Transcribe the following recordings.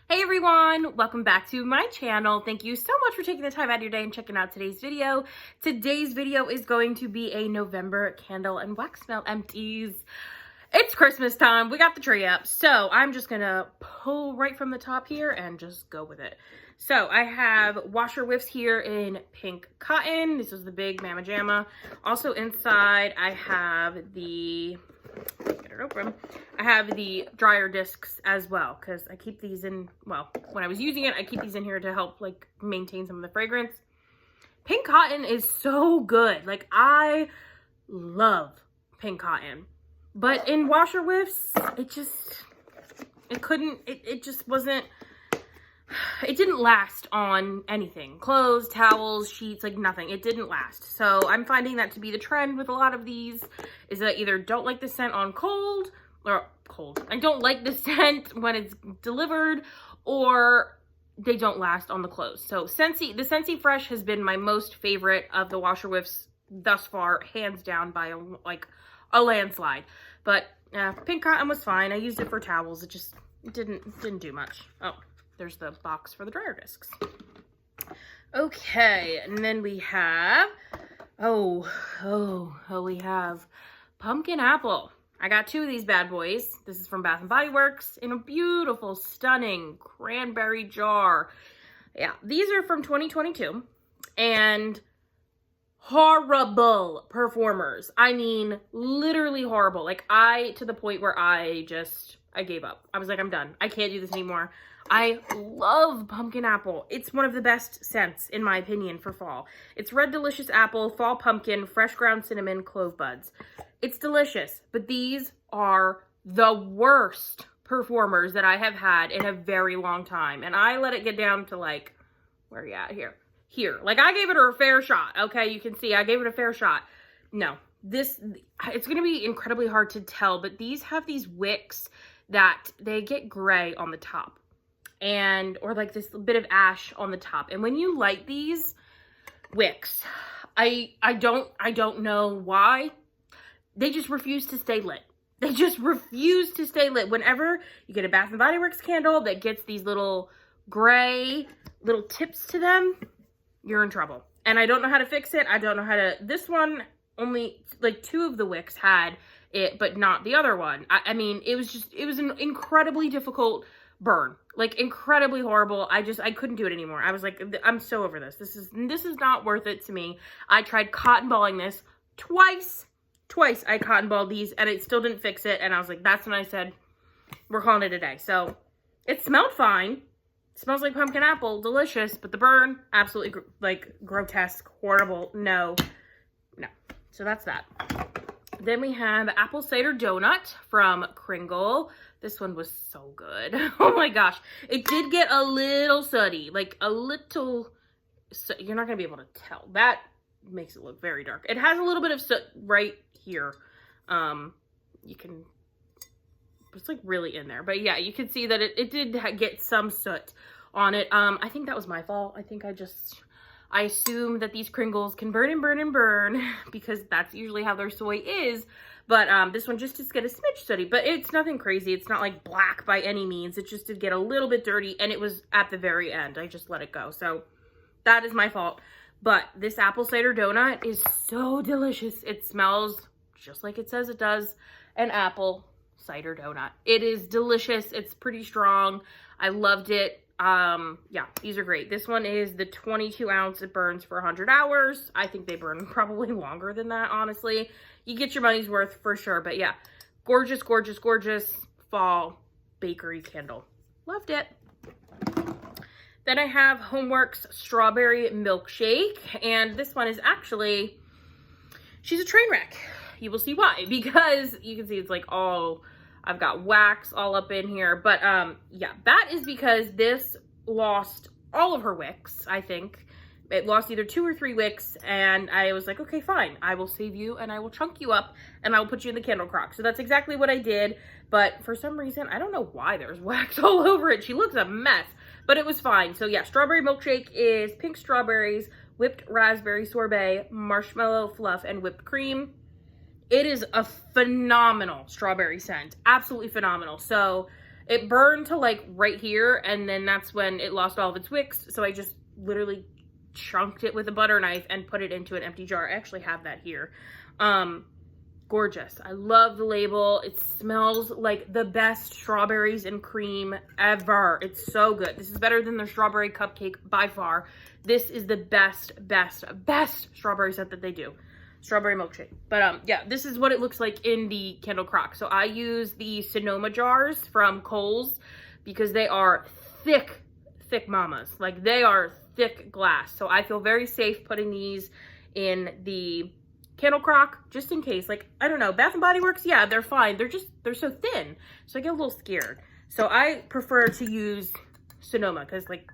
Hey everyone, welcome back to my channel. Thank you so much for taking the time out of your day and checking out today's video. Today's video is going to be a November candle and wax melt empties. It's Christmas time, we got the tree up, so I'm just gonna pull right from the top here and just go with it. So I have washer whiffs here in pink cotton. This is the big Mama Jamma. Also inside I have the, get it open, I have the dryer discs as well, because I keep these in, well, when I was using it, I keep these in here to help like maintain some of the fragrance. Pink cotton is so good. Like, I love pink cotton. But in washer whiffs, it just wasn't, it didn't last on anything. Clothes, towels, sheets, like nothing. It didn't last. So I'm finding that to be the trend with a lot of these, is that I either don't like the scent on cold, I don't like the scent when it's delivered, or they don't last on the clothes. So the Scentsy Fresh has been my most favorite of the washer whiffs thus far, hands down by a landslide. But pink cotton was fine. I used it for towels. It just didn't do much. Oh, there's the box for the dryer discs. Okay, and then we have, we have pumpkin apple. I got two of these bad boys. This is from Bath & Body Works in a beautiful, stunning cranberry jar. Yeah, these are from 2022, and horrible performers. I mean, literally horrible. Like, to the point where I gave up. I was like, I'm done. I can't do this anymore. I love pumpkin apple. It's one of the best scents, in my opinion, for fall. It's red delicious apple, fall pumpkin, fresh ground cinnamon, clove buds. It's delicious, but these are the worst performers that I have had in a very long time. And I let it get down to like, where are you at here? Here. Like, I gave it a fair shot. Okay, you can see I gave it a fair shot. No, it's going to be incredibly hard to tell, but these have these wicks that they get gray on the top, or like this bit of ash on the top. And when you light these wicks, I don't know why, they just refuse to stay lit. They just refuse to stay lit. Whenever you get a Bath & Body Works candle that gets these little gray little tips to them, you're in trouble. And I don't know how to fix it. I don't know how to, this one, only like two of the wicks had it, but not the other one. I mean, it was an incredibly difficult burn. Like, incredibly horrible. I couldn't do it anymore. I was like, I'm so over this. This is not worth it to me. I tried cotton balling this twice. I cotton balled these and it still didn't fix it. And I was like, that's when I said, we're calling it a day. So it smelled fine. It smells like pumpkin apple, delicious, but the burn, absolutely like grotesque, horrible. No. So that's that. Then we have apple cider donut from Cringle. This one was so good. Oh my gosh. It did get a little sooty, like a little, you're not going to be able to tell. That makes it look very dark. It has a little bit of soot right here. It's like really in there, but yeah, you can see that it did get some soot on it. I think that was my fault. I think I assume that these Kringles can burn and burn and burn because that's usually how their soy is. But this one just get a smidge sooty, but it's nothing crazy. It's not like black by any means. It just did get a little bit dirty, and it was at the very end. I just let it go. So that is my fault. But this apple cider donut is so delicious. It smells just like it says it does, an apple cider donut. It is delicious. It's pretty strong. I loved it. Yeah, these are great. This one is the 22 ounce. It burns for 100 hours. I think they burn probably longer than that, honestly. You get your money's worth for sure. But yeah, gorgeous, gorgeous, gorgeous fall bakery candle. Loved it. Then I have Homeworks Strawberry Milkshake, and this one is actually, she's a train wreck. You will see why, because you can see it's like all, I've got wax all up in here, but yeah, that is because this lost all of her wicks, I think. It lost either 2 or 3 wicks, and I was like, okay, fine. I will save you, and I will chunk you up, and I will put you in the candle crock. So that's exactly what I did, but for some reason, I don't know why there's wax all over it. She looks a mess, but it was fine. So yeah, Strawberry Milkshake is pink strawberries, whipped raspberry sorbet, marshmallow fluff, and whipped cream. It is a phenomenal strawberry scent. Absolutely phenomenal. So It burned to like right here, and then that's when it lost all of its wicks. So I just literally chunked it with a butter knife and put it into an empty jar. I actually have that here. Gorgeous. I love the label. It smells like the best strawberries and cream ever. It's so good. This is better than their strawberry cupcake by far. This is the best strawberry scent that they do. Strawberry milkshake. But yeah, this is what it looks like in the Candle Croc. So I use the Sonoma jars from Kohl's because they are thick mamas. Like, they are thick glass. So I feel very safe putting these in the Candle Croc, just in case. Like, I don't know, Bath and Body Works, yeah, they're fine. They're so thin. So I get a little scared. So I prefer to use Sonoma because, like,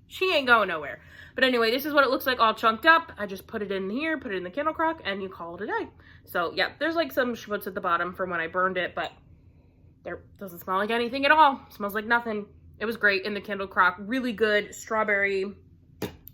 she ain't going nowhere. But anyway, this is what it looks like all chunked up. I just put it in here, put it in the Candle Croc, and you call it a day. So yeah, there's like some schmutz at the bottom from when I burned it, but there doesn't smell like anything at all. It smells like nothing. It was great in the Candle Croc. Really good, strawberry,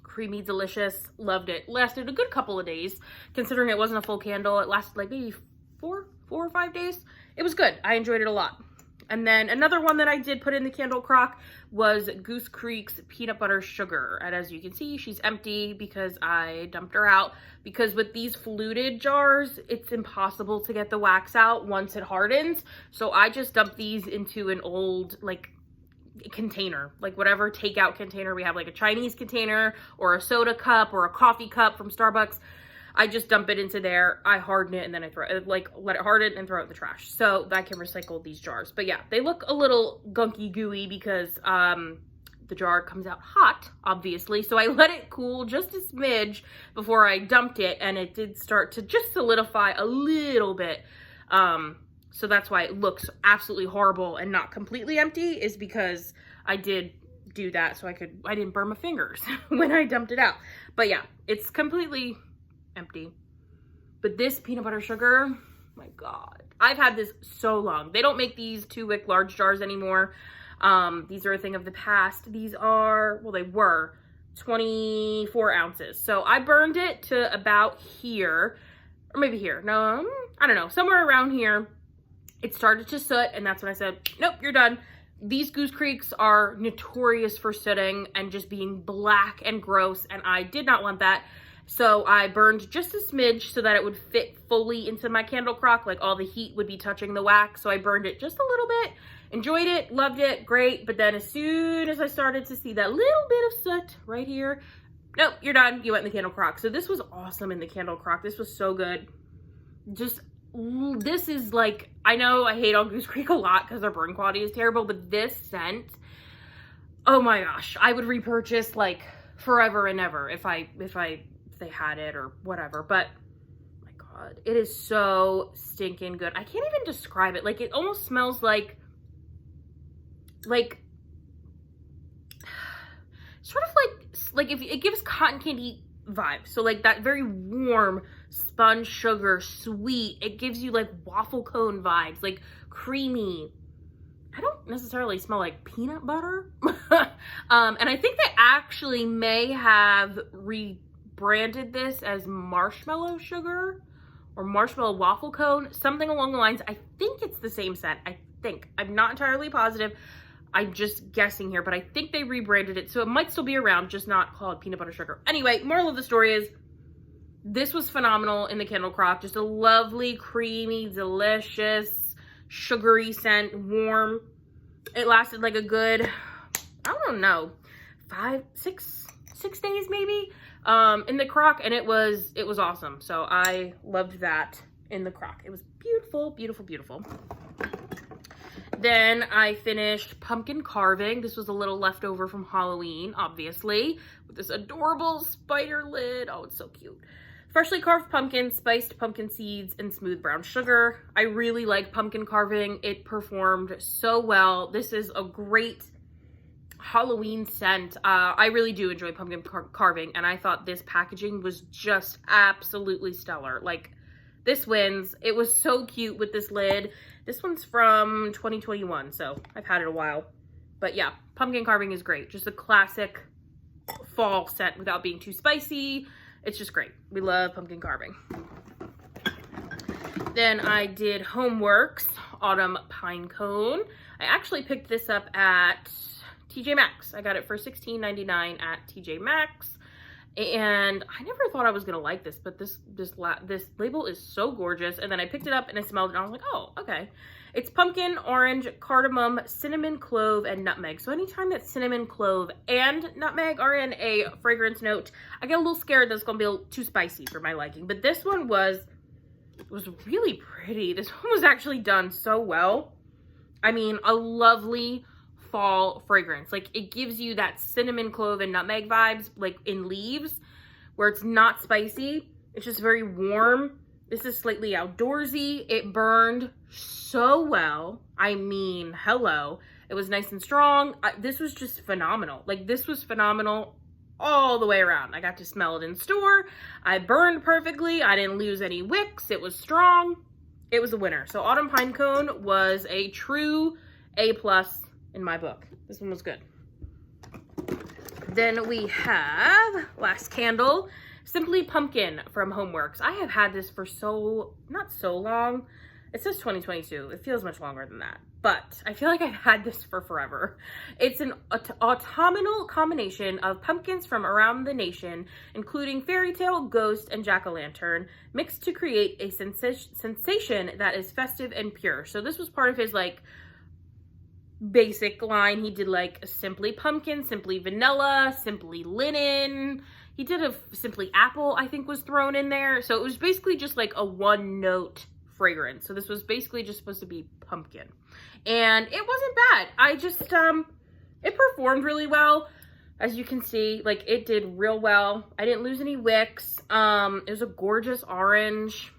creamy, delicious. Loved it. Lasted a good couple of days, considering it wasn't a full candle. It lasted like maybe four or 5 days. It was good. I enjoyed it a lot. And then another one that I did put in the Candle Croc was Goose Creek's peanut butter sugar. And as you can see, she's empty because I dumped her out. Because with these fluted jars, it's impossible to get the wax out once it hardens. So I just dumped these into an old, like, container, like whatever takeout container we have, like a Chinese container or a soda cup or a coffee cup from Starbucks. I just dump it into there, I harden it, and then I throw it, like, let it harden and throw it in the trash. So I can recycle these jars. But yeah, they look a little gunky gooey because the jar comes out hot, obviously. So I let it cool just a smidge before I dumped it, and it did start to just solidify a little bit. So that's why it looks absolutely horrible and not completely empty, is because I did do that so I didn't burn my fingers when I dumped it out. But yeah, it's completely empty. But this peanut butter sugar, my God, I've had this so long. They don't make these 2-wick large jars anymore. These are a thing of the past. These are, well, they were 24 ounces. So I burned it to about here, or maybe here. No, I don't know, somewhere around here. It started to soot, and that's when I said, nope, you're done. These Goose Creeks are notorious for sooting and just being black and gross, and I did not want that. So I burned just a smidge so that it would fit fully into my Candle Croc, like all the heat would be touching the wax. So I burned it just a little bit, enjoyed it, loved it, great. But then as soon as I started to see that little bit of soot right here, nope, you're done. You went in the Candle Croc. So this was awesome in the Candle Croc. This was so good. Just, this is like, I know I hate on Goose Creek a lot because their burn quality is terrible, but this scent, oh my gosh, I would repurchase like forever and ever if they had it or whatever. But my God, it is so stinking good. I can't even describe it. Like, it almost smells like sort of like if it gives cotton candy vibes. So like that very warm sponge sugar, sweet. It gives you like waffle cone vibes, like creamy. I don't necessarily smell like peanut butter. And I think they actually may have rebranded this as marshmallow sugar or marshmallow waffle cone, something along the lines. I think it's the same scent. I think. I'm not entirely positive. I'm just guessing here, but I think they rebranded it, so it might still be around, just not called peanut butter sugar. Anyway, moral of the story is this was phenomenal in the Candle Croc. Just a lovely, creamy, delicious, sugary scent, warm. It lasted like a good, I don't know, 6 days maybe in the Croc, and it was awesome. So I loved that in the Croc. It was beautiful, beautiful, beautiful. Then I finished pumpkin carving. This was a little leftover from Halloween, obviously, with this adorable spider lid. Oh, it's so cute. Freshly carved pumpkin, spiced pumpkin seeds, and smooth brown sugar. I really like pumpkin carving. It performed so well. This is a great Halloween scent. I really do enjoy pumpkin carving, and I thought this packaging was just absolutely stellar. Like, this wins. It was so cute with this lid. This one's from 2021, so I've had it a while. But yeah, pumpkin carving is great. Just a classic fall scent without being too spicy. It's just great. We love pumpkin carving. Then I did Homeworks Autumn Pine Cone. I actually picked this up at TJ Maxx. I got it for $16.99 at TJ Maxx. And I never thought I was gonna like this, but this label is so gorgeous. And then I picked it up and I smelled it and I was like, oh, okay. It's pumpkin, orange, cardamom, cinnamon, clove, and nutmeg. So anytime that cinnamon, clove, and nutmeg are in a fragrance note, I get a little scared that it's gonna be too spicy for my liking. But this one was really pretty. This one was actually done so well. I mean, a lovely fall fragrance. Like, it gives you that cinnamon, clove, and nutmeg vibes, like in leaves, where it's not spicy. It's just very warm. This is slightly outdoorsy. It burned so well. I mean, hello. It was nice and strong. This was just phenomenal. Like, this was phenomenal all the way around. I got to smell it in store. I burned perfectly. I didn't lose any wicks. It was strong. It was a winner. So Autumn Pine Cone was a true A+ in my book. This one was good. Then we have, last candle, Simply Pumpkin from Homeworks. I have had this for not so long. It says 2022. It feels much longer than that. But I feel like I've had this for forever. It's an autumnal combination of pumpkins from around the nation, including fairy tale, ghost, and jack-o'-lantern, mixed to create a sensation that is festive and pure. So this was part of his, like, basic line. He did, like, Simply Pumpkin, Simply Vanilla, Simply Linen. He did a Simply Apple, I think, was thrown in there. So it was basically just, like, a one-note fragrance. So this was basically just supposed to be pumpkin. And it wasn't bad. I just, it performed really well. As you can see, like, it did real well. I didn't lose any wicks. It was a gorgeous orange.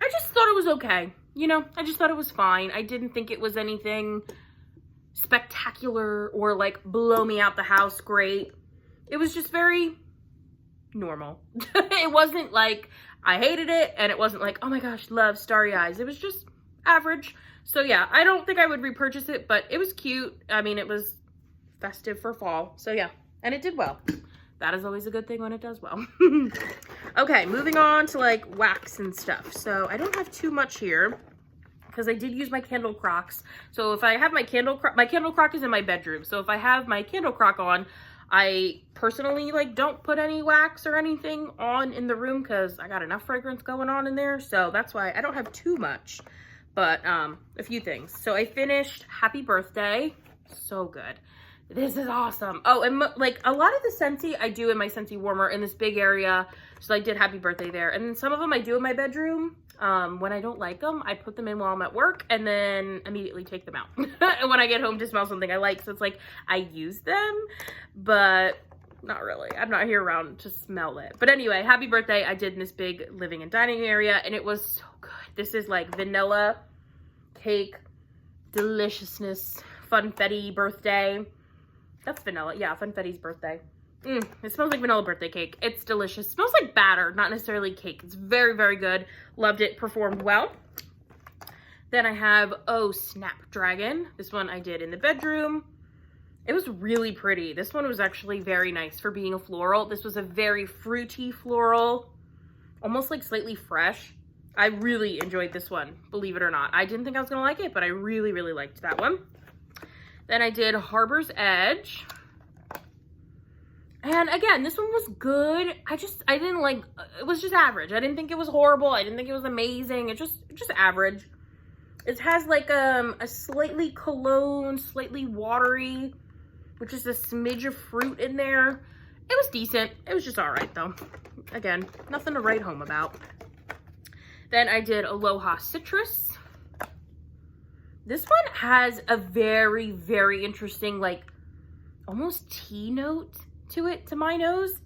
I just thought it was okay. You know, I just thought it was fine. I didn't think it was anything spectacular or, like, blow me out the house great. It was just very normal. It wasn't like I hated it, and it wasn't like, oh my gosh, love starry eyes. It was just average. So yeah, I don't think I would repurchase it, but it was cute. I mean, it was festive for fall. So yeah, and it did well. That is always a good thing when it does well. Okay, moving on to, like, wax and stuff. So I don't have too much here because I did use my candle Crocs. So if I have my candle Croc is in my bedroom. So if I have my candle Croc on, I personally, like, don't put any wax or anything on in the room because I got enough fragrance going on in there. So that's why I don't have too much, but a few things. So I finished Happy Birthday. So good. This is awesome. Oh, and like a lot of the Scentsy I do in my Scentsy warmer in this big area. So I did Happy Birthday there. And then some of them I do in my bedroom. When I don't like them, I put them in while I'm at work and then immediately take them out. And when I get home to smell something I like. So it's like I use them, but not really. I'm not here around to smell it. But anyway, Happy Birthday I did in this big living and dining area, and it was so good. This is like vanilla cake deliciousness. Funfetti birthday. That's vanilla. Yeah, Funfetti's birthday. It smells like vanilla birthday cake. It's delicious. It smells like batter, not necessarily cake. It's very, very good. Loved it. Performed well. Then I have Oh Snapdragon. This one I did in the bedroom. It was really pretty. This one was actually very nice for being a floral. This was a very fruity floral, almost like slightly fresh. I really enjoyed this one, believe it or not. I didn't think I was gonna like it, but I really, really liked that one. Then I did Harbor's Edge. And again, this one was good. I didn't like, it was just average. I didn't think it was horrible. I didn't think it was amazing. It's just average. It has like a slightly cologne, slightly watery, which is a smidge of fruit in there. It was decent. It was just all right though. Again, nothing to write home about. Then I did Aloha Citrus. This one has a very, very interesting, like, almost tea note to it, to my nose.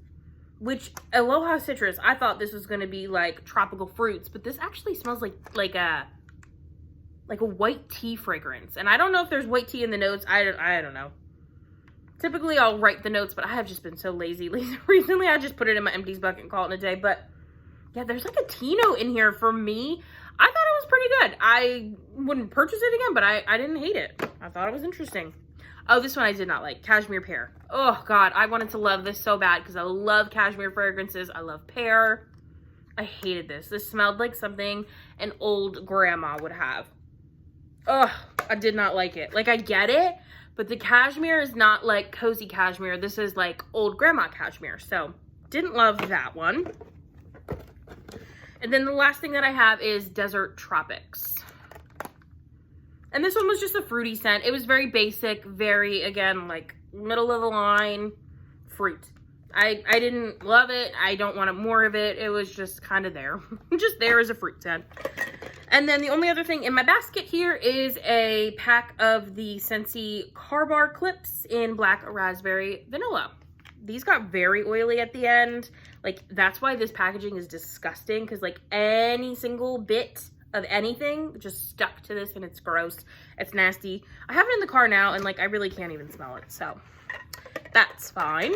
Which, Aloha Citrus, I thought this was going to be, like, tropical fruits. But this actually smells like a white tea fragrance. And I don't know if there's white tea in the notes. I don't know. Typically, I'll write the notes, but I have just been so lazy recently. I just put it in my Empties bucket and call it a day. But, yeah, there's, like, a tea note in here for me. I thought it was pretty good. I wouldn't purchase it again, but I didn't hate it. I thought it was interesting. Oh, this one I did not like. Cashmere Pear. Oh, God. I wanted to love this so bad because I love cashmere fragrances. I love pear. I hated this. This smelled like something an old grandma would have. ugh, I did not like it. Like, I get it, but the cashmere is not like cozy cashmere. This is like old grandma cashmere. So didn't love that one. And then the last thing that I have is Desert Tropics. And this one was just a fruity scent. It was very basic, very, again, like middle of the line fruit. I didn't love it. I don't want more of it. It was just kind of there. Just there as a fruit scent. And then the only other thing in my basket here is a pack of the Scentsy Car Bar Clips in Black Raspberry Vanilla. These got very oily at the end. Like, that's why this packaging is disgusting, because like any single bit of anything just stuck to this and it's gross. It's nasty. I have it in the car now and like I really can't even smell it. So that's fine.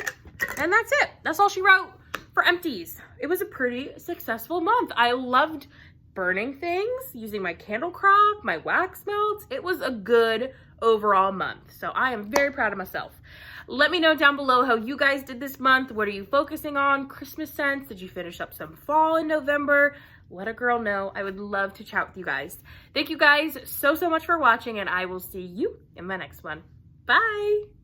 And that's it. That's all she wrote for Empties. It was a pretty successful month. I loved burning things, using my candle crock, my wax melts. It was a good overall month. So I am very proud of myself. Let me know down below how you guys did this month. What are you focusing on? Christmas scents? Did you finish up some fall in November? Let a girl know. I would love to chat with you guys. Thank you guys so much for watching, and I will see you in my next one. Bye.